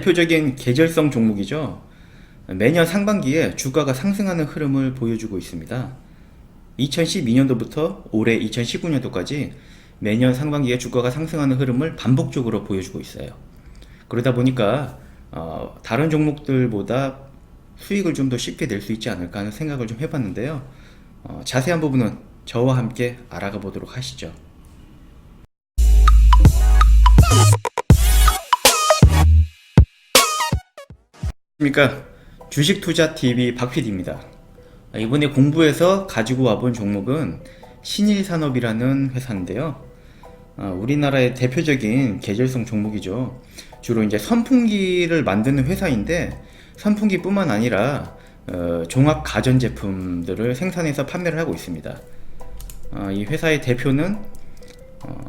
대표적인 계절성 종목이죠. 매년 상반기에 주가가 상승하는 흐름을 보여주고 있습니다. 2012년도부터 올해 2019년도까지 매년 상반기에 주가가 상승하는 흐름을 반복적으로 보여주고 있어요. 그러다 보니까 다른 종목들보다 수익을 좀 더 쉽게 낼 수 있지 않을까 하는 생각을 좀 해봤는데요. 자세한 부분은 저와 함께 알아가 보도록 하시죠. 안녕하십니까, 주식투자TV 박PD입니다. 이번에 공부해서 가지고 와본 종목은 신일산업이라는 회사인데요. 우리나라의 대표적인 계절성 종목이죠. 주로 이제 선풍기를 만드는 회사인데, 선풍기뿐만 아니라 종합 가전제품들을 생산해서 판매를 하고 있습니다. 이 회사의 대표는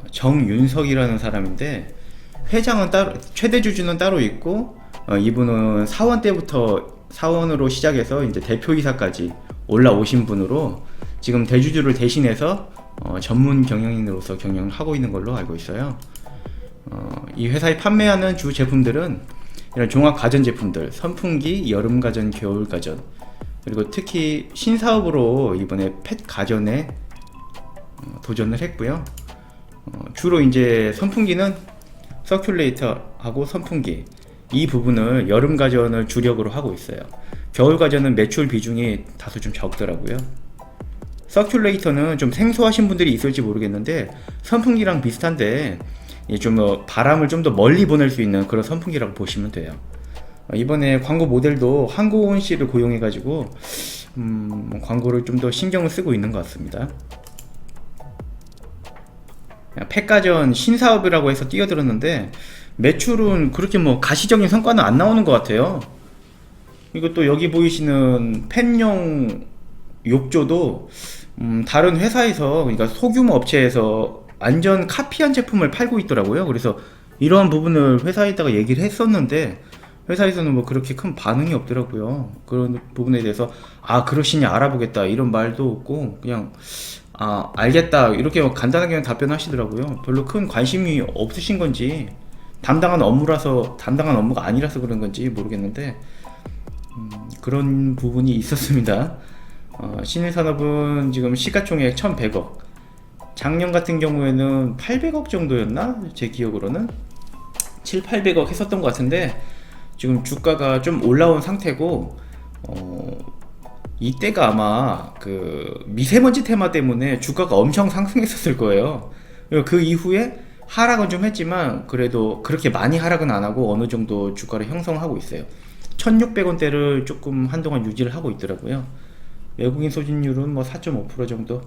정윤석이라는 사람인데, 회장은 따로, 최대 주주는 따로 있고, 이분은 사원 때부터 사원으로 시작해서 이제 대표이사까지 올라오신 분으로 지금 대주주를 대신해서 전문 경영인으로서 경영을 하고 있는 걸로 알고 있어요. 이 회사에 판매하는 주 제품들은 이런 종합 가전 제품들, 선풍기, 여름 가전, 겨울 가전, 그리고 특히 신사업으로 이번에 펫 가전에 도전을 했고요. 주로 이제 선풍기는 서큘레이터하고 선풍기, 이 부분을 여름 가전을 주력으로 하고 있어요. 겨울 가전은 매출 비중이 다소 좀 적더라고요. 서큘레이터는 좀 생소하신 분들이 있을지 모르겠는데, 선풍기랑 비슷한데 좀 바람을 좀 더 멀리 보낼 수 있는 그런 선풍기라고 보시면 돼요. 이번에 광고 모델도 한고은 씨를 고용해 가지고 광고를 좀 더 신경을 쓰고 있는 것 같습니다. 펫가전 신사업이라고 해서 뛰어들었는데 매출은 그렇게 뭐 가시적인 성과는 안 나오는 것 같아요. 이것도 여기 보이시는 펫용 욕조도 다른 회사에서, 그러니까 소규모 업체에서 완전 카피한 제품을 팔고 있더라고요. 그래서 이러한 부분을 회사에다가 얘기를 했었는데 회사에서는 뭐 그렇게 큰 반응이 없더라고요. 그런 부분에 대해서 그러시냐, 알아보겠다 이런 말도 없고, 그냥 알겠다 이렇게 간단하게 답변하시더라고요. 별로 큰 관심이 없으신 건지, 담당한 업무가 아니라서 그런 건지 모르겠는데 그런 부분이 있었습니다. 신일산업은 지금 시가총액 1100억, 작년 같은 경우에는 800억 정도였나? 제 기억으로는 800억 했었던 것 같은데, 지금 주가가 좀 올라온 상태고, 이때가 아마 그 미세먼지 테마 때문에 주가가 엄청 상승했었을 거예요. 그 이후에 하락은 좀 했지만 그래도 그렇게 많이 하락은 안 하고 어느 정도 주가를 형성하고 있어요. 1600원대를 조금 한동안 유지를 하고 있더라고요. 외국인 소진율은 뭐 4.5% 정도.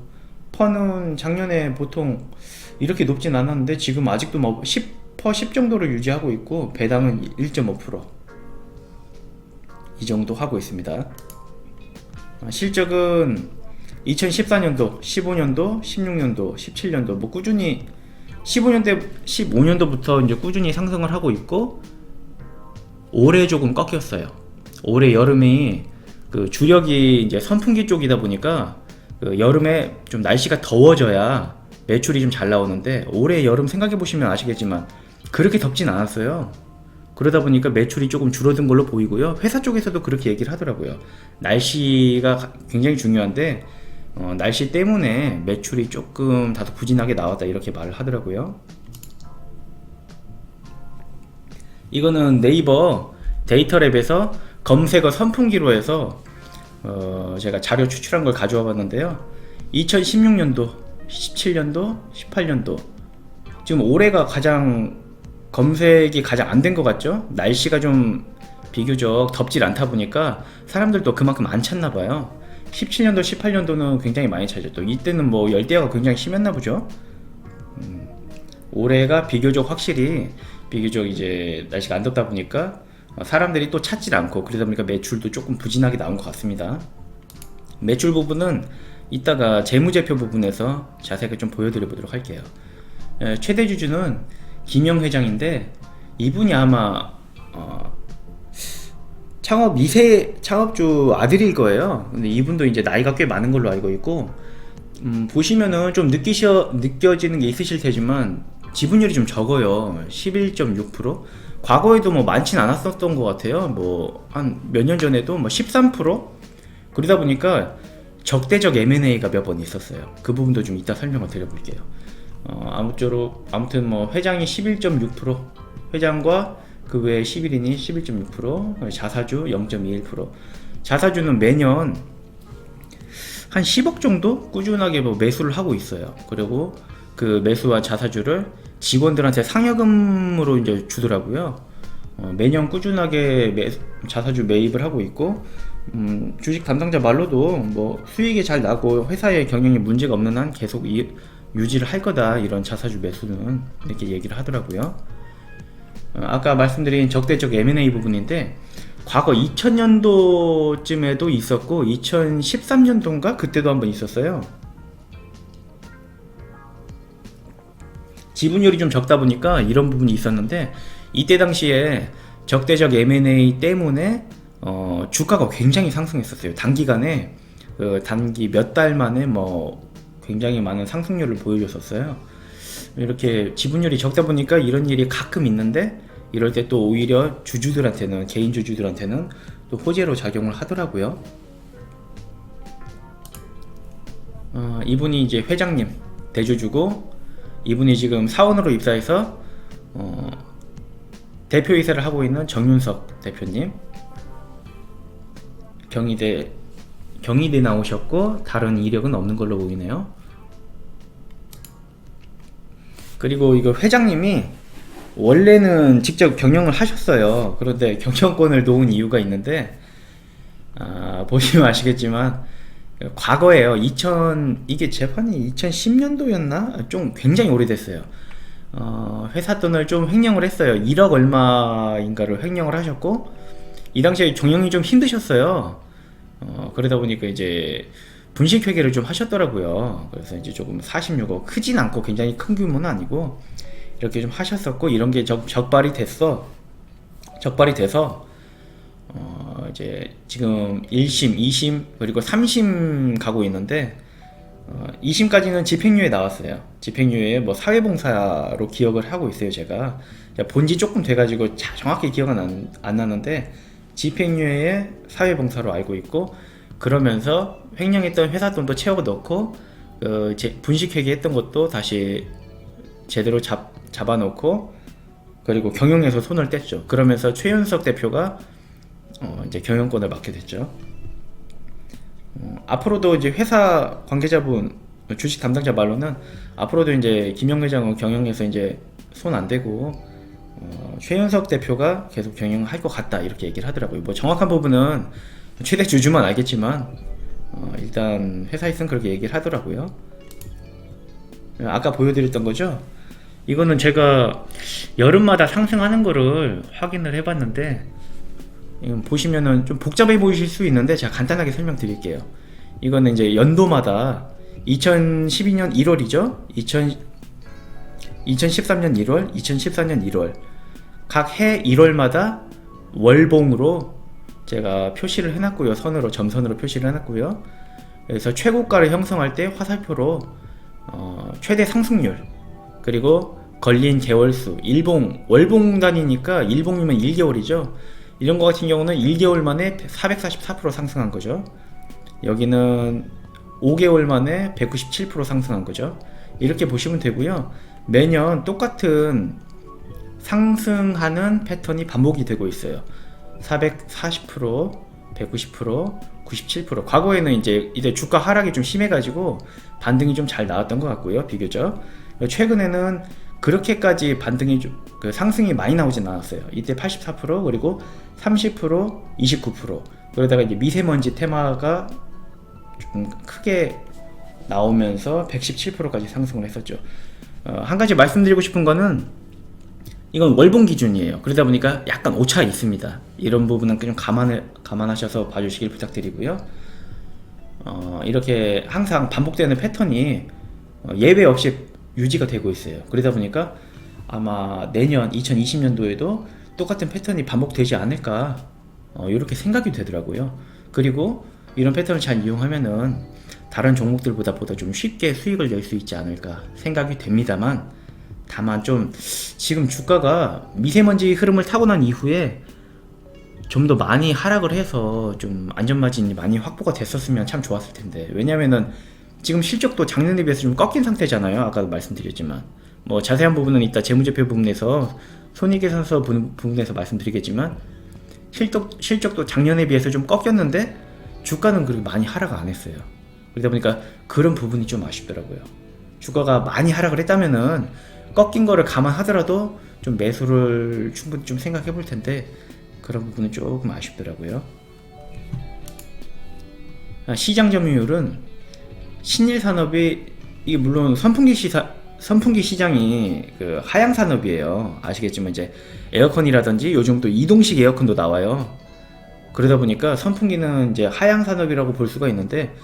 펀은 작년에 보통 이렇게 높진 않았는데 지금 아직도 뭐 10% 정도를 유지하고 있고, 배당은 1.5% 이 정도 하고 있습니다. 실적은 2014년도, 15년도, 16년도, 17년도 뭐 꾸준히 15년도부터 이제 꾸준히 상승을 하고 있고, 올해 조금 꺾였어요. 올해 여름이 그 주력이 이제 선풍기 쪽이다 보니까 그 여름에 좀 날씨가 더워져야 매출이 좀 잘 나오는데, 올해 여름 생각해 보시면 아시겠지만 그렇게 덥진 않았어요. 그러다 보니까 매출이 조금 줄어든 걸로 보이고요. 회사 쪽에서도 그렇게 얘기를 하더라고요. 날씨가 굉장히 중요한데 날씨 때문에 매출이 조금 다소 부진하게 나왔다 이렇게 말을 하더라고요. 이거는 네이버 데이터랩에서 검색어 선풍기로 해서 제가 자료 추출한 걸 가져와 봤는데요. 2016년도, 17년도, 18년도, 지금 올해가 검색이 가장 안 된 것 같죠? 날씨가 좀 비교적 덥질 않다 보니까 사람들도 그만큼 안 찾나 봐요. 17년도, 18년도는 굉장히 많이 찾았죠. 이때는 뭐 열대야가 굉장히 심했나 보죠. 올해가 비교적 이제 날씨가 안 덥다 보니까 사람들이 또 찾질 않고, 그러다 보니까 매출도 조금 부진하게 나온 것 같습니다. 매출 부분은 이따가 재무제표 부분에서 자세하게 좀 보여드려 보도록 할게요. 최대 주주는 김영 회장인데, 이분이 아마 창업주 아들일 거예요. 근데 이분도 이제 나이가 꽤 많은 걸로 알고 있고, 보시면은 좀 느껴지는 게 있으실 테지만 지분율이 좀 적어요. 11.6%. 과거에도 뭐 많진 않았었던 것 같아요. 뭐 한 몇 년 전에도 뭐 13%? 그러다 보니까 적대적 M&A가 몇 번 있었어요. 그 부분도 좀 이따 설명을 드려볼게요. 아무튼 뭐 회장이 11.6%, 회장과 그 외에 11인이 11.6%, 자사주 0.21%. 자사주는 매년 한 10억 정도 꾸준하게 뭐 매수를 하고 있어요. 그리고 그 매수와 자사주를 직원들한테 상여금으로 이제 주더라고요. 매년 꾸준하게 자사주 매입을 하고 있고, 주식 담당자 말로도 뭐 수익이 잘 나고 회사의 경영에 문제가 없는 한 계속 유지를 할 거다, 이런 자사주 매수는, 이렇게 얘기를 하더라고요. 아까 말씀드린 적대적 M&A 부분인데, 과거 2000년도쯤에도 있었고 2013년도인가 그때도 한번 있었어요. 지분율이 좀 적다 보니까 이런 부분이 있었는데, 이때 당시에 적대적 M&A 때문에 주가가 굉장히 상승했었어요. 단기간에 단기 몇 달 만에 뭐 굉장히 많은 상승률을 보여줬었어요. 이렇게 지분율이 적다 보니까 이런 일이 가끔 있는데, 이럴 때 또 오히려 주주들한테는, 개인 주주들한테는 또 호재로 작용을 하더라고요. 이분이 이제 회장님, 대주주고, 이분이 지금 사원으로 입사해서 대표이사를 하고 있는 정윤석 대표님. 경희대 나오셨고 다른 이력은 없는 걸로 보이네요. 그리고 이거 회장님이 원래는 직접 경영을 하셨어요. 그런데 경영권을 놓은 이유가 있는데, 보시면 아시겠지만 과거에요. 이게 재판이 2010년도였나? 좀 굉장히 오래됐어요. 회사 돈을 좀 횡령을 했어요. 1억 얼마인가를 횡령을 하셨고, 이 당시에 경영이 좀 힘드셨어요. 그러다 보니까 이제 분식회계를 좀 하셨더라고요. 그래서 이제 조금 46억, 크진 않고 굉장히 큰 규모는 아니고 이렇게 좀 하셨었고, 이런 게 적발이 돼서 이제 지금 1심, 2심 그리고 3심 가고 있는데, 2심까지는 집행유예 나왔어요. 집행유예 뭐 사회봉사로 기억을 하고 있어요. 제가 본지 조금 돼가지고 정확히 기억은 안 나는데, 집행유예에 사회봉사로 알고 있고, 그러면서 횡령했던 회사 돈도 채워 넣고, 분식회계 했던 것도 다시 제대로 잡아놓고, 그리고 경영에서 손을 뗐죠. 그러면서 최윤석 대표가 이제 경영권을 맡게 됐죠. 앞으로도 이제 회사 관계자분, 주식 담당자 말로는 앞으로도 이제 김영 회장은 경영에서 이제 손 안 대고 최윤석 대표가 계속 경영할 것 같다, 이렇게 얘기를 하더라고요. 뭐 정확한 부분은 최대 주주만 알겠지만 일단 회사에서는 그렇게 얘기를 하더라고요. 아까 보여드렸던 거죠. 이거는 제가 여름마다 상승하는 거를 확인을 해봤는데, 보시면은 좀 복잡해 보이실 수 있는데 제가 간단하게 설명드릴게요. 이거는 이제 연도마다 2012년 1월이죠. 2013년 1월, 2014년 1월 각 해 1월마다 월봉으로 제가 표시를 해놨고요. 선으로, 점선으로 표시를 해놨고요. 그래서 최고가를 형성할 때 화살표로 최대 상승률, 그리고 걸린 개월수, 월봉 단위니까 일봉이면 1개월이죠. 이런 거 같은 경우는 1개월 만에 444% 상승한 거죠. 여기는 5개월 만에 197% 상승한 거죠. 이렇게 보시면 되고요. 매년 똑같은 상승하는 패턴이 반복이 되고 있어요. 440%, 190%, 97%. 과거에는 이제 주가 하락이 좀 심해가지고 반등이 좀 잘 나왔던 것 같고요, 비교적. 최근에는 그렇게까지 그 상승이 많이 나오진 않았어요. 이때 84%, 그리고 30%, 29%. 그러다가 이제 미세먼지 테마가 좀 크게 나오면서 117%까지 상승을 했었죠. 한 가지 말씀드리고 싶은 거는, 이건 월봉 기준이에요. 그러다 보니까 약간 오차가 있습니다. 이런 부분은 좀 감안하셔서 봐주시길 부탁드리고요. 이렇게 항상 반복되는 패턴이 예외 없이 유지가 되고 있어요. 그러다 보니까 아마 내년 2020년도에도 똑같은 패턴이 반복되지 않을까, 이렇게 생각이 되더라고요. 그리고 이런 패턴을 잘 이용하면은 다른 종목들보다 좀 쉽게 수익을 낼 수 있지 않을까 생각이 됩니다만, 다만 좀 지금 주가가 미세먼지 흐름을 타고 난 이후에 좀 더 많이 하락을 해서 좀 안전마진이 많이 확보가 됐었으면 참 좋았을 텐데, 왜냐면은 지금 실적도 작년에 비해서 좀 꺾인 상태잖아요. 아까도 말씀드렸지만 뭐 자세한 부분은 이따 재무제표 부분에서 손익계산서 부분에서 말씀드리겠지만, 실적도 작년에 비해서 좀 꺾였는데 주가는 그렇게 많이 하락 안 했어요. 그러다 보니까 그런 부분이 좀 아쉽더라고요. 주가가 많이 하락을 했다면은 꺾인 거를 감안하더라도 좀 매수를 충분히 좀 생각해 볼 텐데, 그런 부분은 조금 아쉽더라고요. 시장 점유율은 신일 산업이, 이게 물론 선풍기 시장이 그 하향 산업이에요. 아시겠지만 이제 에어컨이라든지 요즘 또 이동식 에어컨도 나와요. 그러다 보니까 선풍기는 이제 하향 산업이라고 볼 수가 있는데,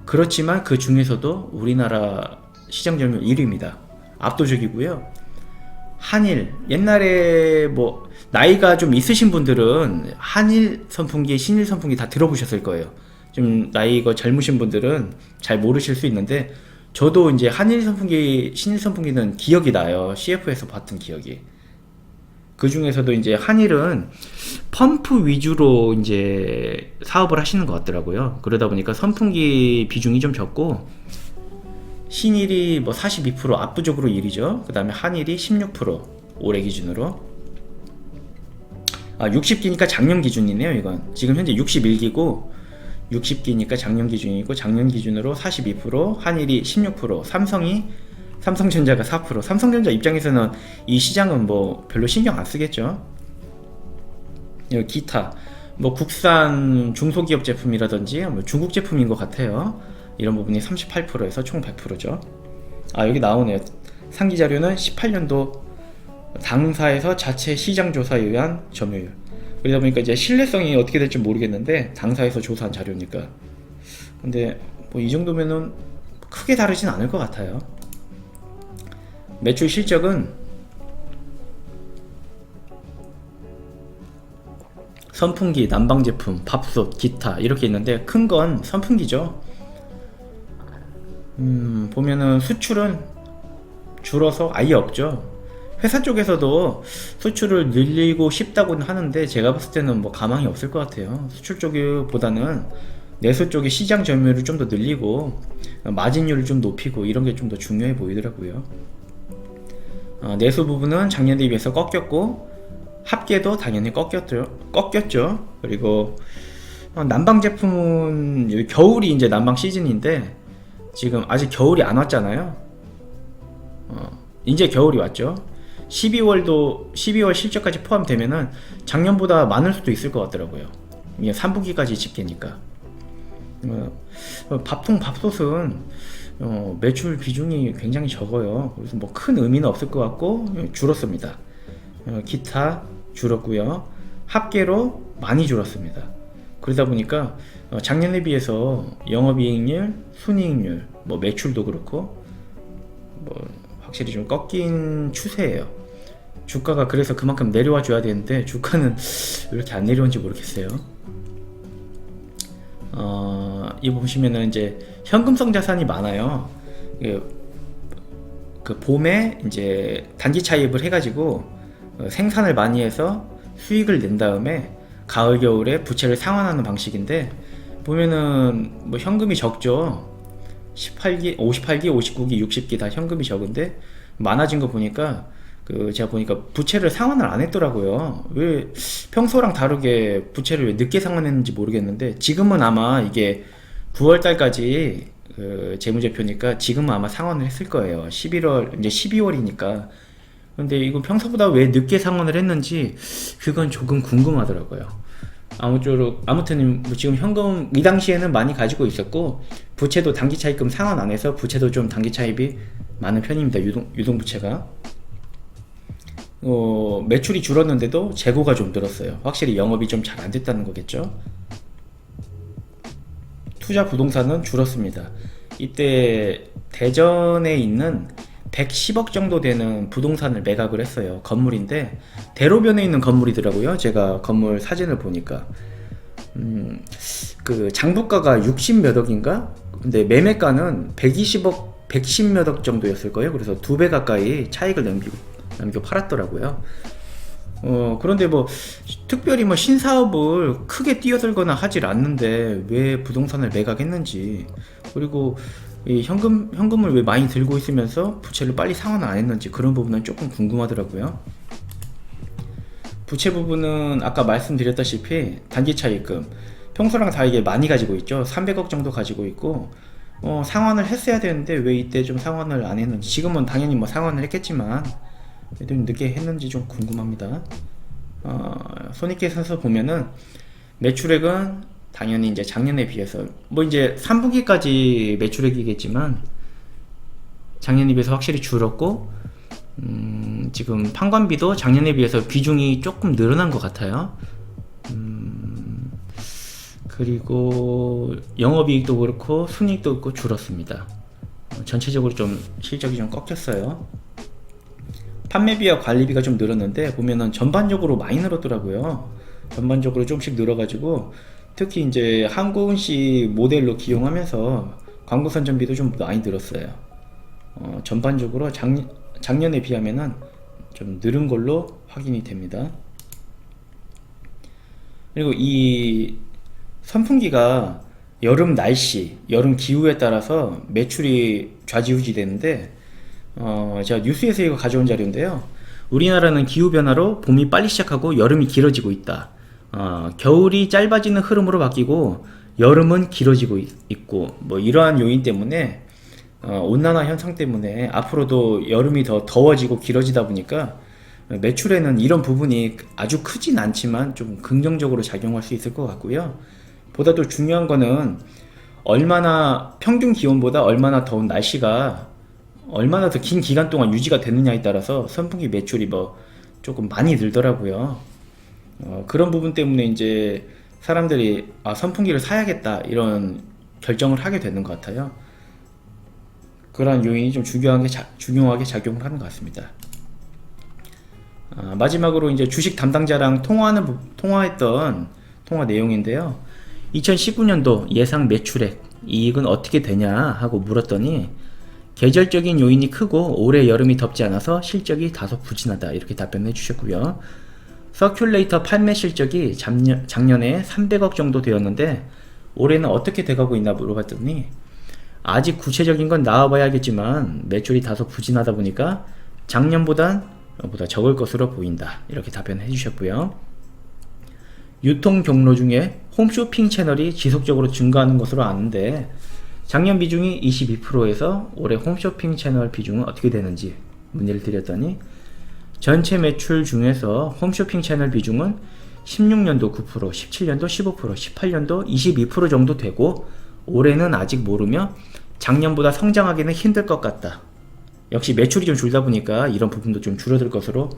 그렇지만 그 중에서도 우리나라 시장 점유율 1위입니다. 압도적이고요. 한일, 옛날에 뭐 나이가 좀 있으신 분들은 한일 선풍기, 신일 선풍기 다 들어보셨을 거예요. 좀 나이가 젊으신 분들은 잘 모르실 수 있는데, 저도 이제 한일 선풍기, 신일 선풍기는 기억이 나요. CF에서 봤던 기억이. 그 중에서도 이제 한일은 펌프 위주로 이제 사업을 하시는 것 같더라고요. 그러다 보니까 선풍기 비중이 좀 적고, 신일이 뭐 42% 압도적으로 1위죠. 그 다음에 한일이 16% 올해 기준으로. 60기니까 작년 기준이네요. 이건 지금 현재 61기고 60기니까 작년 기준이고, 작년 기준으로 42%, 한일이 16%, 삼성전자가 4%. 삼성전자 입장에서는 이 시장은 뭐 별로 신경 안 쓰겠죠. 기타 뭐 국산 중소기업 제품이라든지 뭐 중국 제품인 것 같아요. 이런 부분이 38%에서 총 100%죠. 여기 나오네요. 상기 자료는 18년도 당사에서 자체 시장 조사에 의한 점유율. 그러다 보니까 이제 신뢰성이 어떻게 될지 모르겠는데, 당사에서 조사한 자료니까. 근데 뭐 이 정도면은 크게 다르진 않을 것 같아요. 매출 실적은 선풍기, 난방 제품, 밥솥, 기타 이렇게 있는데, 큰 건 선풍기죠. 보면은 수출은 줄어서 아예 없죠. 회사 쪽에서도 수출을 늘리고 싶다고는 하는데, 제가 봤을 때는 뭐 가망이 없을 것 같아요. 수출 쪽보다는 내수 쪽의 시장 점유율을 좀 더 늘리고 마진율을 좀 높이고 이런 게 좀 더 중요해 보이더라고요. 내수 부분은 작년 대비해서 꺾였고, 합계도 당연히 꺾였죠. 그리고 난방 제품은 여기 겨울이 이제 난방 시즌인데, 지금 아직 겨울이 안 왔잖아요. 이제 겨울이 왔죠. 12월 실적까지 포함되면은 작년보다 많을 수도 있을 것 같더라고요. 이게 3분기까지 집계니까. 밥솥은 매출 비중이 굉장히 적어요. 그래서 뭐 큰 의미는 없을 것 같고 줄었습니다. 기타 줄었고요. 합계로 많이 줄었습니다. 그러다 보니까 작년에 비해서 영업이익률, 순이익률, 뭐 매출도 그렇고 뭐 확실히 좀 꺾인 추세예요. 주가가 그래서 그만큼 내려와 줘야 되는데, 주가는 왜 이렇게 안 내려온지 모르겠어요. 이 보시면은 이제 현금성 자산이 많아요. 그 봄에 이제 단기 차입을 해가지고 생산을 많이 해서 수익을 낸 다음에 가을 겨울에 부채를 상환하는 방식인데, 보면은 뭐 현금이 적죠. 58기, 59기, 60기 다 현금이 적은데, 많아진 거 보니까 제가 보니까 부채를 상환을 안 했더라고요. 왜 평소랑 다르게 부채를 왜 늦게 상환했는지 모르겠는데, 지금은 아마 이게 9월 달까지 재무제표니까 지금은 아마 상환을 했을 거예요. 11월, 이제 12월이니까. 근데 이거 평소보다 왜 늦게 상환을 했는지 그건 조금 궁금하더라고요. 아무튼 뭐 지금 현금 이 당시에는 많이 가지고 있었고, 부채도 단기 차입금 상환 안 해서 부채도 좀 단기 차입이 많은 편입니다. 유동 부채가. 매출이 줄었는데도 재고가 좀 늘었어요. 확실히 영업이 좀 잘 안 됐다는 거겠죠. 투자 부동산은 줄었습니다. 이때 대전에 있는 110억 정도 되는 부동산을 매각을 했어요. 건물인데 대로변에 있는 건물이더라고요. 제가 건물 사진을 보니까 그 장부가가 60몇 억인가? 근데 매매가는 120억 110몇 억 정도였을 거예요. 그래서 2배 가까이 차익을 남기고 팔았더라고요. 그런데 뭐 특별히 뭐 신사업을 크게 뛰어들거나 하질 않는데 왜 부동산을 매각했는지, 그리고 이 현금을 왜 많이 들고 있으면서 부채를 빨리 상환을 안 했는지, 그런 부분은 조금 궁금하더라고요. 부채 부분은 아까 말씀드렸다시피 단기 차입금 평소랑 다르게 많이 가지고 있죠. 300억 정도 가지고 있고, 상환을 했어야 되는데 왜 이때 좀 상환을 안 했는지, 지금은 당연히 뭐 상환을 했겠지만 좀 늦게 했는지 좀 궁금합니다. 손익계산서 보면은 매출액은 당연히 이제 작년에 비해서 뭐 이제 3분기까지 매출액이겠지만 작년에 비해서 확실히 줄었고, 지금 판관비도 작년에 비해서 비중이 조금 늘어난 것 같아요. 그리고 영업이익도 그렇고 순이익도 그렇고 줄었습니다. 전체적으로 좀 실적이 좀 꺾였어요. 판매비와 관리비가 좀 늘었는데 보면은 전반적으로 많이 늘었더라고요. 전반적으로 조금씩 늘어가지고, 특히 이제 한국은씨 모델로 기용하면서 광고 선전비도 좀 많이 늘었어요. 전반적으로 작년에 비하면은 좀 늘은 걸로 확인이 됩니다. 그리고 이 선풍기가 여름 날씨, 여름 기후에 따라서 매출이 좌지우지 되는데, 제가 뉴스에서 이거 가져온 자료인데요. 우리나라는 기후변화로 봄이 빨리 시작하고 여름이 길어지고 있다. 겨울이 짧아지는 흐름으로 바뀌고 여름은 길어지고 있고, 뭐 이러한 요인 때문에 온난화 현상 때문에 앞으로도 여름이 더 더워지고 길어지다 보니까 매출에는 이런 부분이 아주 크진 않지만 좀 긍정적으로 작용할 수 있을 것 같고요. 보다 더 중요한 거는 얼마나 평균 기온보다 얼마나 더운 날씨가 얼마나 더 긴 기간 동안 유지가 되느냐에 따라서 선풍기 매출이 뭐 조금 많이 늘더라고요. 그런 부분 때문에 이제 사람들이 선풍기를 사야겠다 이런 결정을 하게 되는 것 같아요. 그러한 요인이 좀 중요하게 작용을 하는 것 같습니다. 마지막으로 이제 주식 담당자랑 통화했던 통화 내용인데요. 2019년도 예상 매출액, 이익은 어떻게 되냐 하고 물었더니 계절적인 요인이 크고 올해 여름이 덥지 않아서 실적이 다소 부진하다 이렇게 답변해 주셨고요. 서큘레이터 판매 실적이 작년에 300억 정도 되었는데 올해는 어떻게 돼가고 있나 물어봤더니 아직 구체적인 건 나와봐야겠지만 매출이 다소 부진하다 보니까 작년보다 적을 것으로 보인다 이렇게 답변해 주셨고요. 유통 경로 중에 홈쇼핑 채널이 지속적으로 증가하는 것으로 아는데 작년 비중이 22%에서 올해 홈쇼핑 채널 비중은 어떻게 되는지 문의를 드렸더니 전체 매출 중에서 홈쇼핑 채널 비중은 16년도 9%, 17년도 15%, 18년도 22% 정도 되고 올해는 아직 모르며 작년보다 성장하기는 힘들 것 같다. 역시 매출이 좀 줄다 보니까 이런 부분도 좀 줄어들 것으로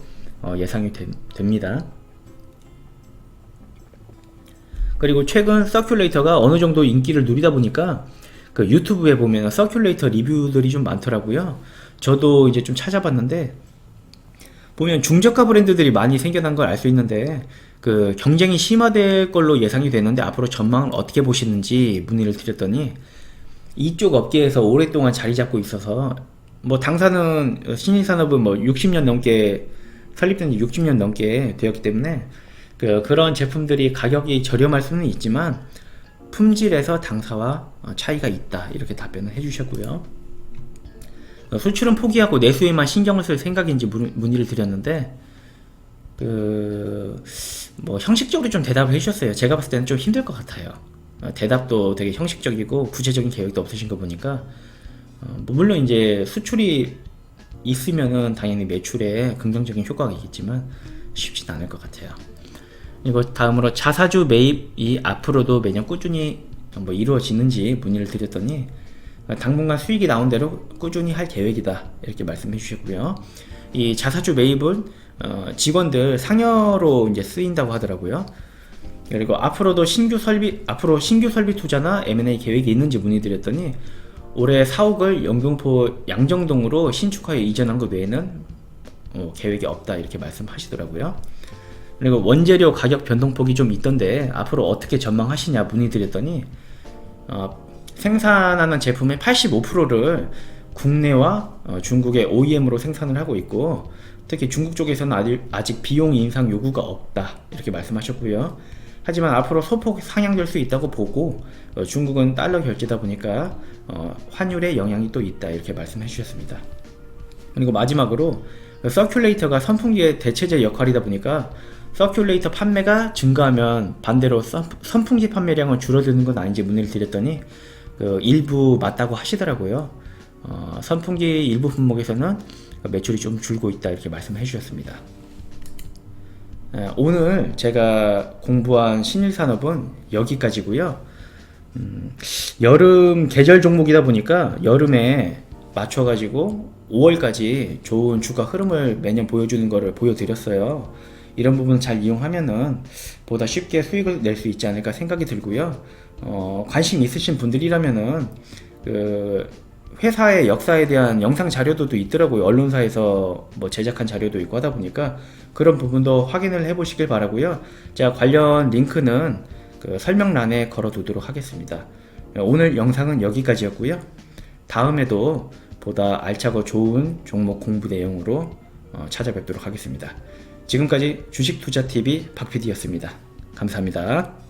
예상이 됩니다. 그리고 최근 서큘레이터가 어느 정도 인기를 누리다 보니까 그 유튜브에 보면 서큘레이터 리뷰들이 좀 많더라고요. 저도 이제 좀 찾아봤는데 보면 중저가 브랜드들이 많이 생겨난 걸 알 수 있는데 그 경쟁이 심화될 걸로 예상이 되는데 앞으로 전망을 어떻게 보시는지 문의를 드렸더니 이쪽 업계에서 오랫동안 자리 잡고 있어서 뭐 당사는 신인산업은 뭐 60년 넘게 설립된 지 60년 넘게 되었기 때문에 그런 제품들이 가격이 저렴할 수는 있지만 품질에서 당사와 차이가 있다 이렇게 답변을 해주셨고요. 수출은 포기하고 내수에만 신경을 쓸 생각인지 문의를 드렸는데 뭐 형식적으로 좀 대답을 해주셨어요. 제가 봤을 때는 좀 힘들 것 같아요. 대답도 되게 형식적이고 구체적인 계획도 없으신 거 보니까 물론 이제 수출이 있으면은 당연히 매출에 긍정적인 효과가 있겠지만 쉽진 않을 것 같아요. 그리고 다음으로 자사주 매입이 앞으로도 매년 꾸준히 뭐 이루어지는지 문의를 드렸더니 당분간 수익이 나온 대로 꾸준히 할 계획이다 이렇게 말씀해 주셨고요. 이 자사주 매입은 직원들 상여로 이제 쓰인다고 하더라고요. 그리고 앞으로 신규 설비 투자나 M&A 계획이 있는지 문의드렸더니 올해 4억을 영등포 양정동으로 신축하여 이전한 것 외에는 계획이 없다 이렇게 말씀하시더라고요. 그리고 원재료 가격 변동폭이 좀 있던데 앞으로 어떻게 전망하시냐 문의드렸더니 생산하는 제품의 85%를 국내와 중국의 OEM으로 생산을 하고 있고, 특히 중국 쪽에서는 아직 비용 인상 요구가 없다 이렇게 말씀하셨고요. 하지만 앞으로 소폭 상향될 수 있다고 보고, 중국은 달러 결제다 보니까 환율에 영향이 또 있다 이렇게 말씀해 주셨습니다. 그리고 마지막으로 서큘레이터가 선풍기의 대체제 역할이다 보니까 서큘레이터 판매가 증가하면 반대로 선풍기 판매량은 줄어드는 건 아닌지 문의를 드렸더니 일부 맞다고 하시더라고요. 선풍기 일부 품목에서는 매출이 좀 줄고 있다 이렇게 말씀해 주셨습니다. 오늘 제가 공부한 신일산업은 여기까지고요. 여름 계절 종목이다 보니까 여름에 맞춰가지고 5월까지 좋은 주가 흐름을 매년 보여주는 거를 보여드렸어요. 이런 부분 잘 이용하면은 보다 쉽게 수익을 낼 수 있지 않을까 생각이 들고요. 관심 있으신 분들이라면은 회사의 역사에 대한 영상 자료도 있더라고요. 언론사에서 뭐 제작한 자료도 있고 하다 보니까 그런 부분도 확인을 해 보시길 바라고요. 제가 관련 링크는 설명란에 걸어 두도록 하겠습니다. 오늘 영상은 여기까지였고요. 다음에도 보다 알차고 좋은 종목 공부 내용으로 찾아뵙도록 하겠습니다. 지금까지 주식투자TV 박PD였습니다. 감사합니다.